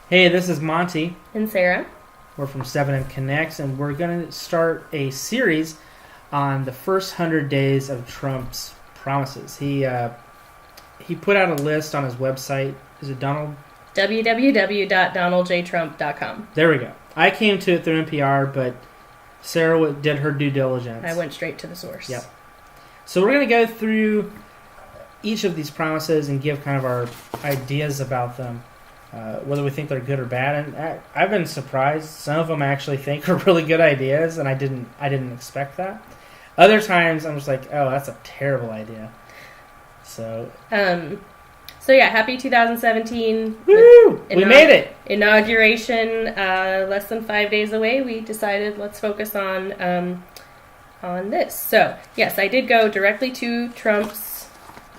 Hey, this is Monty. And Sarah. We're from 7M Connects, and we're going to start a series on the first 100 days of Trump's promises. He put out a list on his website. Is it Donald? www.donaldjtrump.com. There we go. I came to it through NPR, but Sarah did her due diligence. I went straight to the source. Yep. So we're going to go through each of these promises and give kind of our ideas about them. Whether we think they're good or bad, and I've been surprised. Some of them I actually think are really good ideas, and I didn't expect that. Other times I'm just like, oh, that's a terrible idea. So yeah, happy 2017. Woo! We made it. Inauguration less than 5 days away. We decided let's focus on this. So yes, I did go directly to Trump's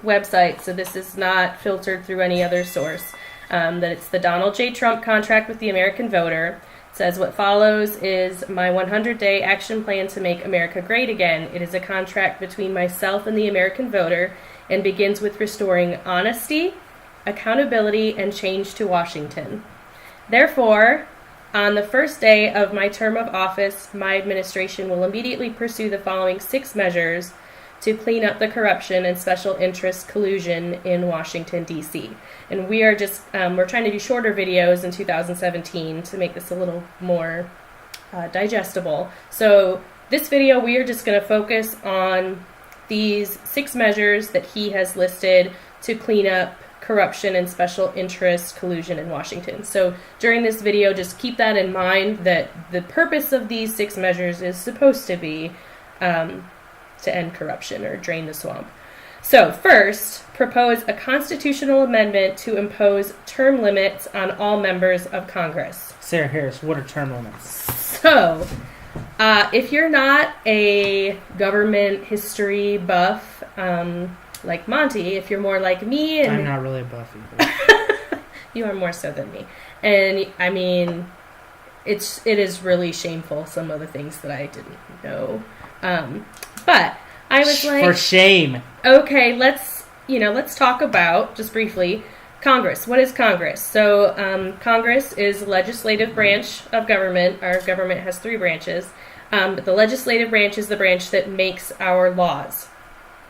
website, so this is not filtered through any other source. That it's the Donald J. Trump contract with the American voter. It says what follows is my 100-day action plan to make America great again. It is a contract between myself and the American voter and begins with restoring honesty, accountability, and change to Washington. Therefore, on the first day of my term of office, my administration will immediately pursue the following 6 measures to clean up the corruption and special interest collusion in Washington, D.C. And we are just, we're trying to do shorter videos in 2017 to make this a little more digestible. So this video, we are just going to focus on these 6 measures that he has listed to clean up corruption and special interest collusion in Washington. So during this video, just keep that in mind, that the purpose of these 6 measures is supposed to be to end corruption or drain the swamp. So first, propose a constitutional amendment to impose term limits on all members of Congress. Sarah Harris, what are term limits? So, if you're not a government history buff like Monty, if you're more like me, and I'm not really a buff either. You are more so than me, and I mean, it is really shameful, some of the things that I didn't know. But I was like, for shame. Okay, let's talk about, just briefly, Congress. What is Congress? So Congress is the legislative branch of government. Our government has 3 branches. But the legislative branch is the branch that makes our laws,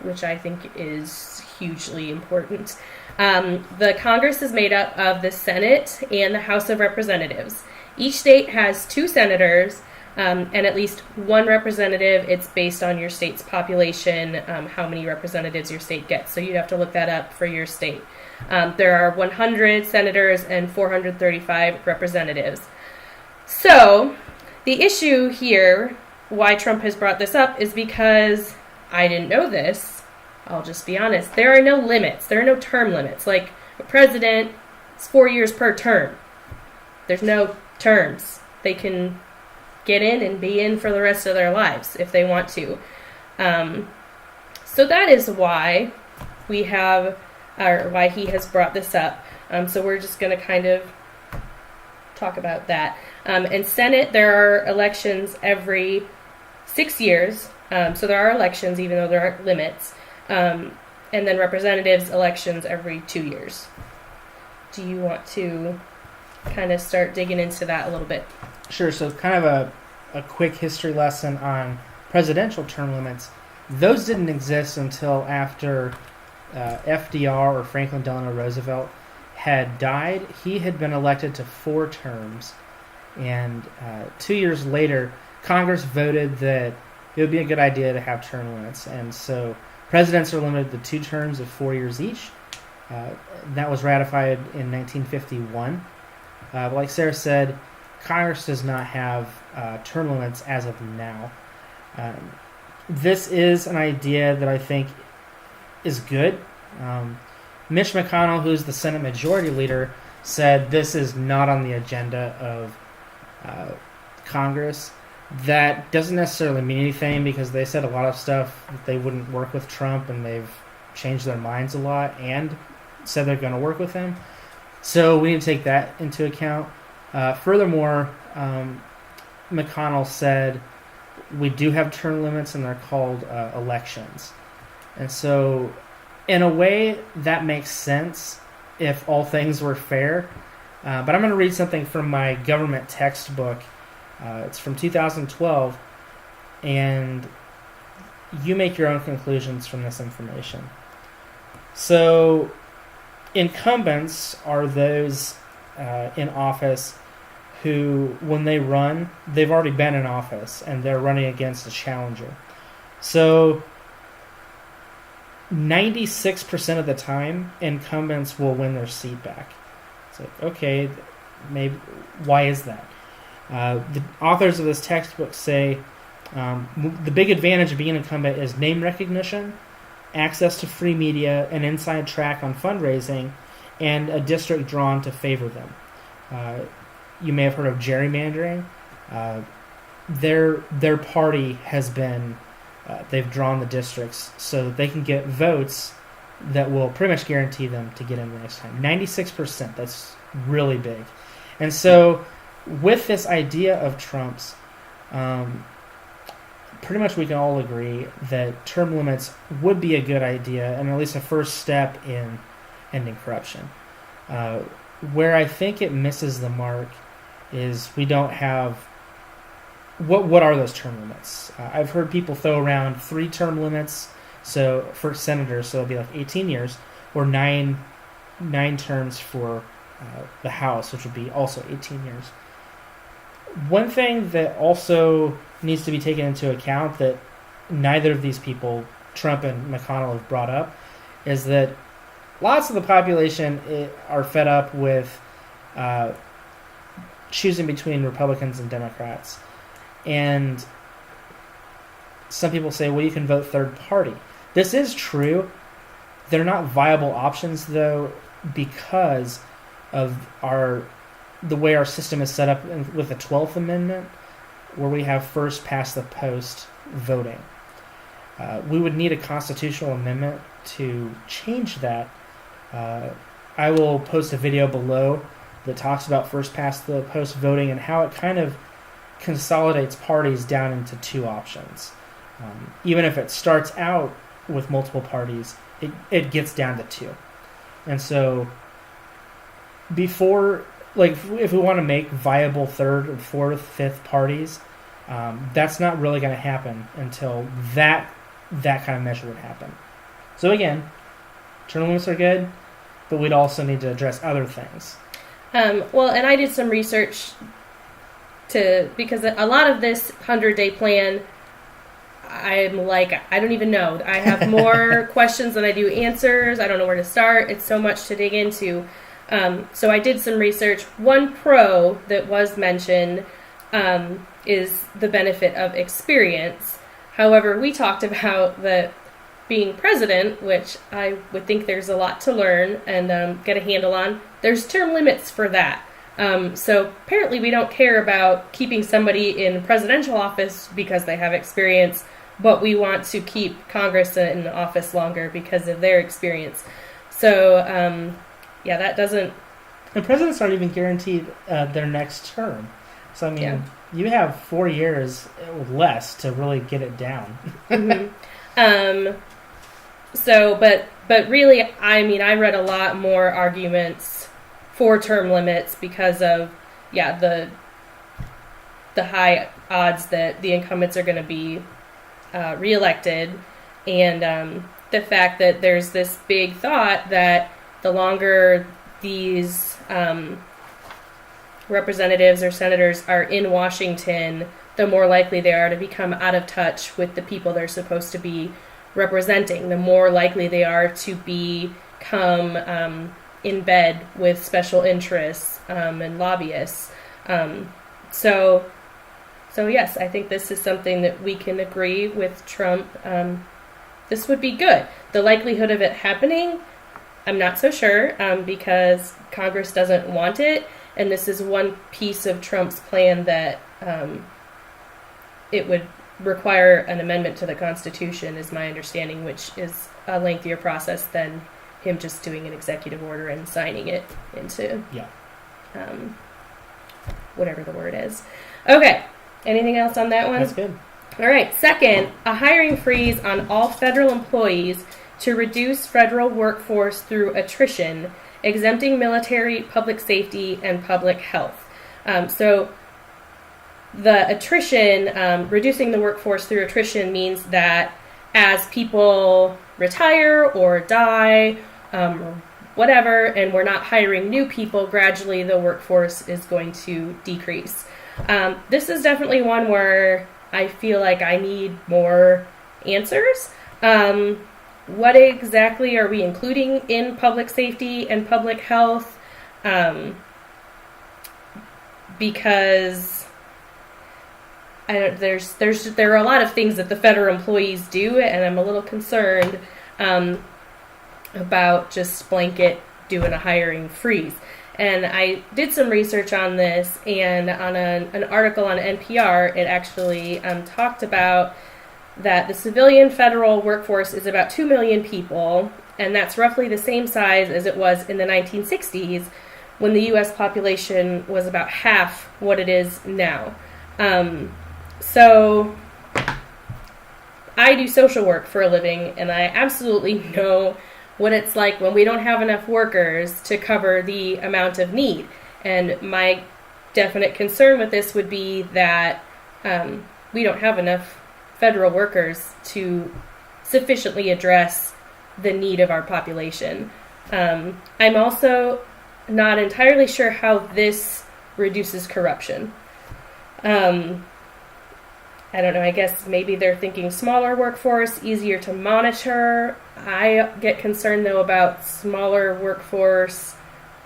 which I think is hugely important. The Congress is made up of the Senate and the House of Representatives. Each state has 2 senators, and at least 1 representative. It's based on your state's population, how many representatives your state gets. So you'd have to look that up for your state. There are 100 senators and 435 representatives. So the issue here, why Trump has brought this up, is because I didn't know this. I'll just be honest. There are no limits. There are no term limits. Like a president, it's 4 years per term. There's no terms. They can get in and be in for the rest of their lives if they want to. So that is why we have, or why he has brought this up. So we're just going to kind of talk about that. And Senate, there are elections every 6 years. So there are elections, even though there aren't limits. And then representatives elections every 2 years. Do you want to kind of start digging into that a little bit? Sure. So kind of a quick history lesson on presidential term limits. Those didn't exist until after FDR, or Franklin Delano Roosevelt, had died. He had been elected to 4 terms. And 2 years later, Congress voted that it would be a good idea to have term limits. And so presidents are limited to 2 terms of 4 years each. That was ratified in 1951. But like Sarah said, Congress does not have term limits as of now. This is an idea that I think is good. Mitch McConnell, who's the Senate Majority Leader, said this is not on the agenda of Congress. That doesn't necessarily mean anything, because they said a lot of stuff that they wouldn't work with Trump, and they've changed their minds a lot and said they're going to work with him. So we need to take that into account. Furthermore, McConnell said we do have term limits, and they're called elections. And so in a way that makes sense if all things were fair. But I'm going to read something from my government textbook. It's from 2012, and you make your own conclusions from this information. So, incumbents are those in office who, when they run, they've already been in office and they're running against a challenger. So, 96% of the time, incumbents will win their seat back. It's like, okay, maybe why is that? The authors of this textbook say the big advantage of being an incumbent is name recognition, access to free media, an inside track on fundraising, and a district drawn to favor them. You may have heard of gerrymandering. Their party has been they've drawn the districts so that they can get votes that will pretty much guarantee them to get in the next time. 96%, that's really big. And so with this idea of Trump's, pretty much we can all agree that term limits would be a good idea and at least a first step in ending corruption. Where I think it misses the mark is we don't have what are those term limits? I've heard people throw around 3 term limits, so for senators, so it'd be like 18 years, or nine terms for the House, which would be also 18 years. One thing that also needs to be taken into account that neither of these people, Trump and McConnell, have brought up, is that lots of the population are fed up with choosing between Republicans and Democrats. And some people say, well, you can vote third party. This is true. They're not viable options, though, because of the way our system is set up with the 12th Amendment, where we have first past the post voting. We would need a constitutional amendment to change that. I will post a video below that talks about first past the post voting and how it kind of consolidates parties down into 2 options. Even if it starts out with multiple parties, it gets down to 2. And so before, like, if we want to make viable third or fourth, fifth parties, that's not really going to happen until that kind of measure would happen. So again, term limits are good, but we'd also need to address other things. Well, and I did some research because a lot of this 100-day plan, I'm like, I don't even know. I have more questions than I do answers. I don't know where to start. It's so much to dig into. So I did some research. One pro that was mentioned is the benefit of experience. However, we talked about that being president, which I would think there's a lot to learn and get a handle on. There's term limits for that. So apparently we don't care about keeping somebody in presidential office because they have experience, but we want to keep Congress in office longer because of their experience. So, that doesn't... And presidents aren't even guaranteed their next term. So, I mean, you have 4 years or less to really get it down. Mm-hmm. But really, I mean, I read a lot more arguments for term limits because of, the high odds that the incumbents are going to be reelected, and the fact that there's this big thought that the longer these representatives or senators are in Washington, the more likely they are to become out of touch with the people they're supposed to be representing, the more likely they are to become in bed with special interests and lobbyists. So yes, I think this is something that we can agree with Trump. This would be good. The likelihood of it happening, I'm not so sure, because Congress doesn't want it, and this is one piece of Trump's plan that it would require an amendment to the Constitution, is my understanding, which is a lengthier process than him just doing an executive order and signing it into whatever the word is. Okay, anything else on that one? That's good. All right, second, a hiring freeze on all federal employees to reduce federal workforce through attrition exempting military, public safety, and public health. So the attrition, reducing the workforce through attrition means that as people retire or die, or whatever, and we're not hiring new people, gradually the workforce is going to decrease. This is definitely one where I feel like I need more answers. What exactly are we including in public safety and public health? Because there are a lot of things that the federal employees do, and I'm a little concerned about just blanket doing a hiring freeze. And I did some research on this, and on an article on NPR, it actually talked about that the civilian federal workforce is about 2 million people, and that's roughly the same size as it was in the 1960s, when the U.S. population was about half what it is now. So I do social work for a living, and I absolutely know what it's like when we don't have enough workers to cover the amount of need. And my definite concern with this would be that we don't have enough federal workers to sufficiently address the need of our population. I'm also not entirely sure how this reduces corruption. I don't know, I guess maybe they're thinking smaller workforce, easier to monitor. I get concerned, though, about smaller workforce,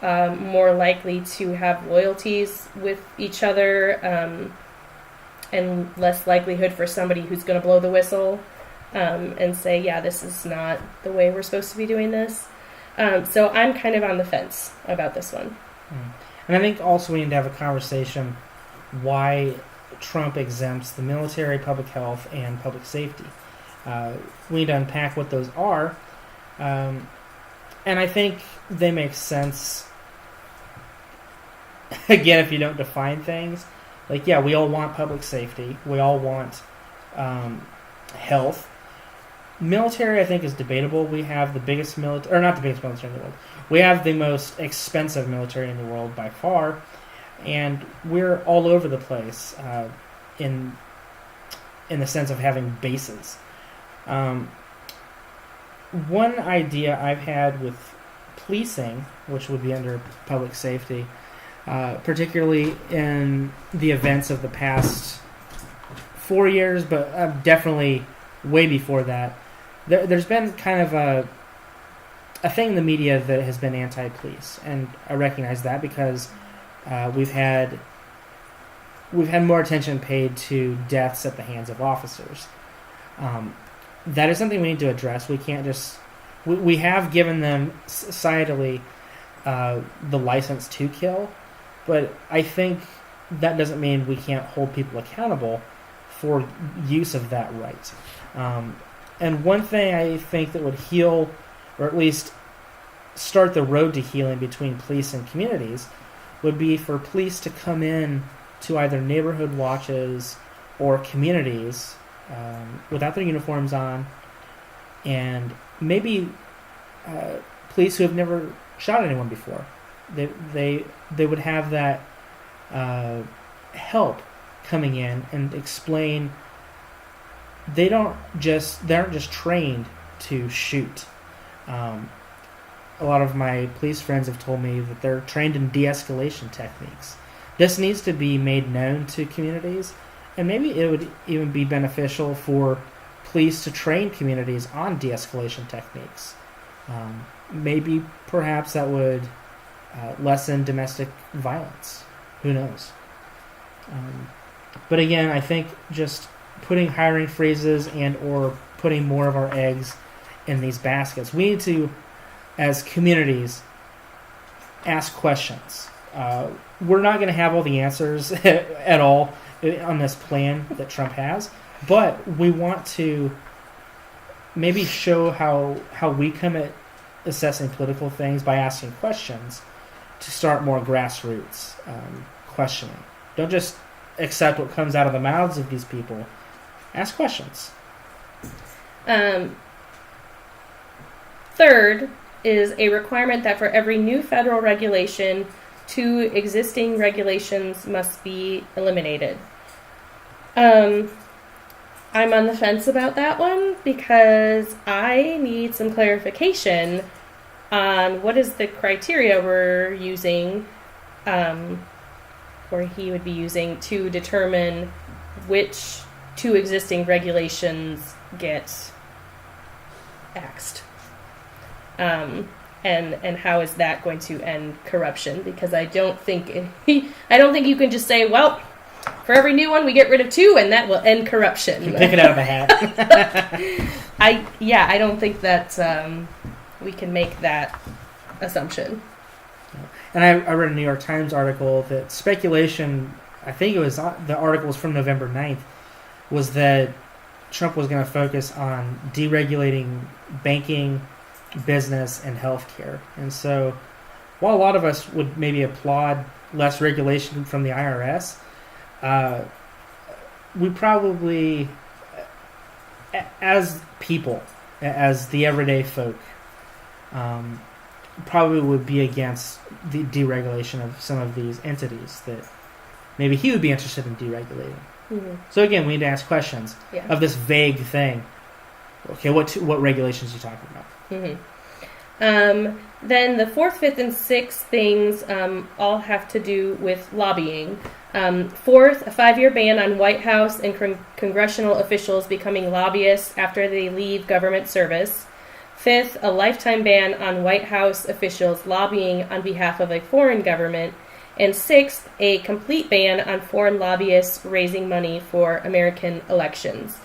more likely to have loyalties with each other, and less likelihood for somebody who's going to blow the whistle and say, yeah, this is not the way we're supposed to be doing this. So I'm kind of on the fence about this one. And I think also we need to have a conversation why Trump exempts the military, public health, and public safety. We need to unpack what those are. And I think they make sense, again, if you don't define things. Like, yeah, we all want public safety. We all want health. Military, I think, is debatable. We have the biggest military, or not the biggest military in the world. We have the most expensive military in the world by far. And we're all over the place in the sense of having bases. One idea I've had with policing, which would be under public safety, particularly in the events of the past 4 years, but definitely way before that, there's been kind of a thing in the media that has been anti-police, and I recognize that because we've had more attention paid to deaths at the hands of officers. That is something we need to address. We can't just... We have given them societally the license to kill, but I think that doesn't mean we can't hold people accountable for use of that right. And one thing I think that would heal, or at least start the road to healing between police and communities, would be for police to come in to either neighborhood watches or communities without their uniforms on, and maybe police who have never shot anyone before. They would have that help coming in and explain they aren't just trained to shoot. A lot of my police friends have told me that they're trained in de-escalation techniques. This needs to be made known to communities, and maybe it would even be beneficial for police to train communities on de-escalation techniques. Maybe perhaps that would lessen domestic violence. Who knows? But again, I think just putting hiring freezes and or putting more of our eggs in these baskets, we need to, as communities, ask questions. We're not going to have all the answers at all on this plan that Trump has, but we want to maybe show how we come at assessing political things by asking questions to start more grassroots questioning. Don't just accept what comes out of the mouths of these people. Ask questions. Third, is a requirement that for every new federal regulation, 2 existing regulations must be eliminated. I'm on the fence about that one because I need some clarification on what is the criteria we're using, or he would be using, to determine which 2 existing regulations get axed. And how is that going to end corruption? Because I don't think you can just say, well, for every new one we get rid of 2 and that will end corruption. You pick it out of a hat. I don't think that we can make that assumption. And I read a New York Times article that speculation, I think it was, the article was from November 9th, was that Trump was going to focus on deregulating banking, business, and healthcare. And so while a lot of us would maybe applaud less regulation from the IRS, we probably, as people, as the everyday folk, probably would be against the deregulation of some of these entities that maybe he would be interested in deregulating. Mm-hmm. So again, we need to ask questions of this vague thing. Okay, what regulations are you talking about? Mm-hmm. Then the 4th, 5th, and 6th things all have to do with lobbying. 4th, a 5-year ban on White House and congressional officials becoming lobbyists after they leave government service. 5th, a lifetime ban on White House officials lobbying on behalf of a foreign government. And 6th, a complete ban on foreign lobbyists raising money for American elections.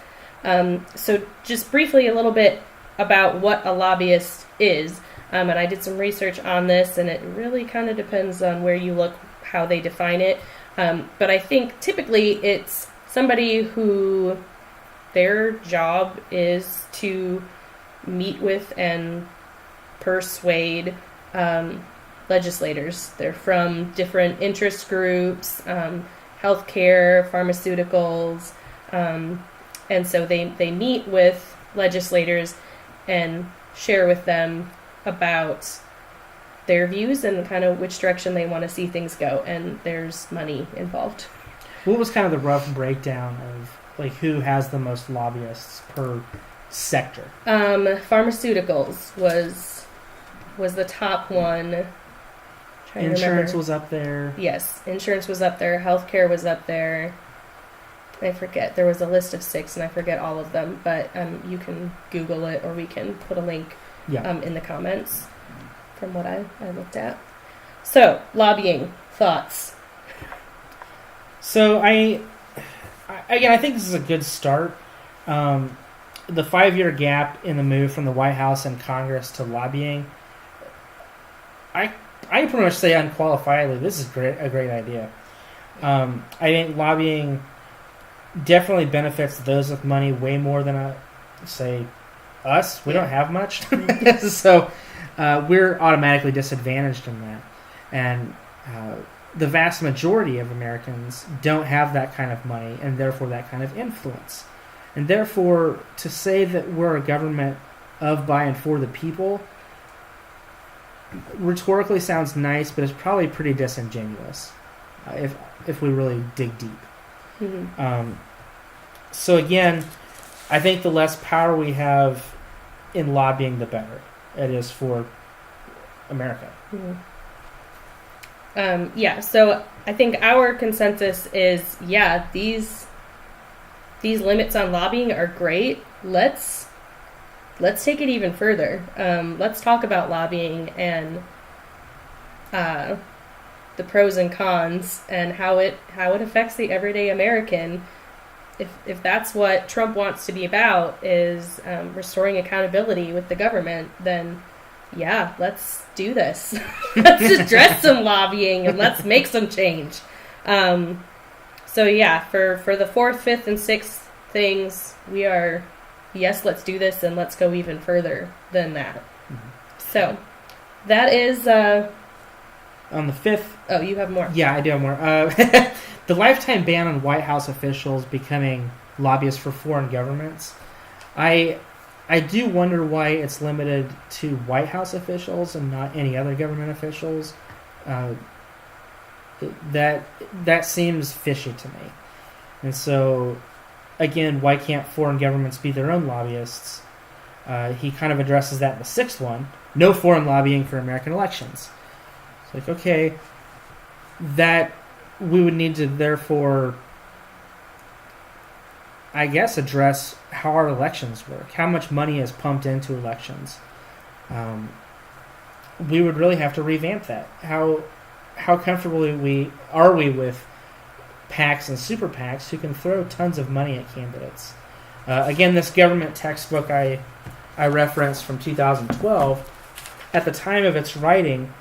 So just briefly a little bit about what a lobbyist is. And I did some research on this, and it really kind of depends on where you look, how they define it. But I think typically it's somebody who their job is to meet with and persuade legislators. They're from different interest groups, healthcare, pharmaceuticals, and so they meet with legislators and share with them about their views and kind of which direction they want to see things go, and there's money involved. What was kind of the rough breakdown of like who has the most lobbyists per sector? Pharmaceuticals was the top one. Insurance was up there. Yes, insurance was up there. Healthcare was up there. I forget. There was a list of 6, and I forget all of them. But you can Google it, or we can put a link in the comments from what I looked at. So, lobbying. Thoughts? So, I think this is a good start. The 5-year gap in the move from the White House and Congress to lobbying, I pretty much say unqualifiedly, this is a great idea. I think lobbying definitely benefits those with money way more than, say, us. We don't have much. So we're automatically disadvantaged in that. And the vast majority of Americans don't have that kind of money and therefore that kind of influence. And therefore, to say that we're a government of, by, and for the people rhetorically sounds nice, but it's probably pretty disingenuous if we really dig deep. Mm-hmm. So again, I think the less power we have in lobbying, the better it is for America. Mm-hmm. So I think our consensus is, these limits on lobbying are great. Let's take it even further. Let's talk about lobbying and the pros and cons and how it affects the everyday American. If that's what Trump wants to be about, is restoring accountability with the government, then let's do this. Let's address some lobbying and let's make some change. For the 4th, 5th, and 6th things, we are, yes, let's do this, and let's go even further than that. Mm-hmm. So, that is... on the 5th... Oh, you have more. Yeah, I do have more. The lifetime ban on White House officials becoming lobbyists for foreign governments. I I do wonder why it's limited to White House officials and not any other government officials. That seems fishy to me. And so, again, why can't foreign governments be their own lobbyists? He kind of addresses that in the sixth one. No foreign lobbying for American elections. It's like, okay, that we would need to therefore, I guess, address how our elections work, how much money is pumped into elections. We would really have to revamp that. How comfortable are we with PACs and super PACs who can throw tons of money at candidates? Again, this government textbook I referenced from 2012, at the time of its writing,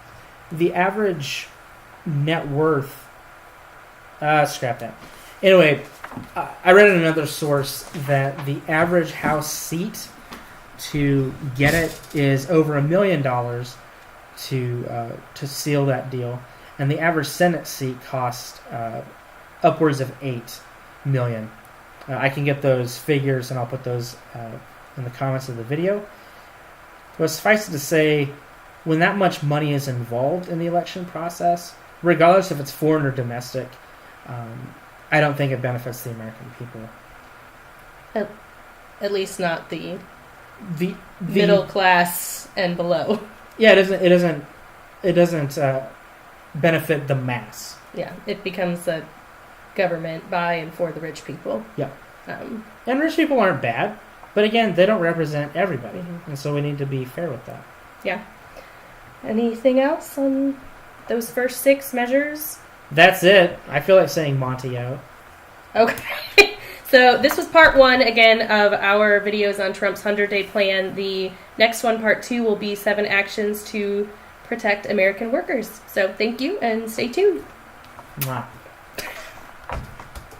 the average net worth... scrap that. Anyway, I read in another source that the average House seat to get it is over $1 million to seal that deal, and the average Senate seat costs upwards of $8 million. I can get those figures and I'll put those in the comments of the video. But suffice it to say, when that much money is involved in the election process, regardless if it's foreign or domestic, I don't think it benefits the American people. At least not the middle class and below. Yeah, it doesn't benefit the mass. Yeah, it becomes a government by and for the rich people. Yeah. And rich people aren't bad, but again, they don't represent everybody, and so we need to be fair with that. Yeah. Anything else on those first 6 measures? That's it. I feel like saying Monty out. Okay. So this was part 1, again, of our videos on Trump's 100-day plan. The next one, part 2, will be 7 actions to protect American workers. So thank you, and stay tuned. Mwah.